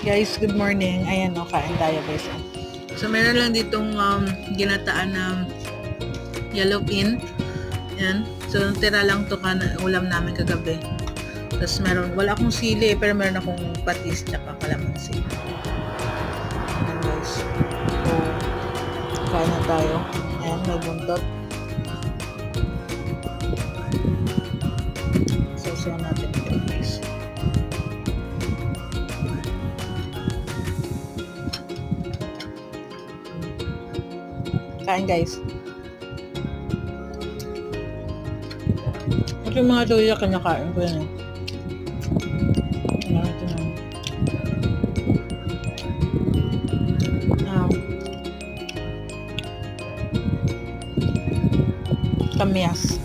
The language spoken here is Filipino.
Guys, good morning. Ayan o, kain tayo guys. So, meron lang ditong ginataan na yellow bean. Ayan. So, tira lang to ulam namin kagabi. Tapos wala akong sili pero meron akong patis tsaka kalamansi. Ayan guys. So, kain na tayo. Ayan, may buntot. So, natin ito guys. Kain guys. Ito yung mga tuloy na kinakain ko yun. Ito na. Kamyas.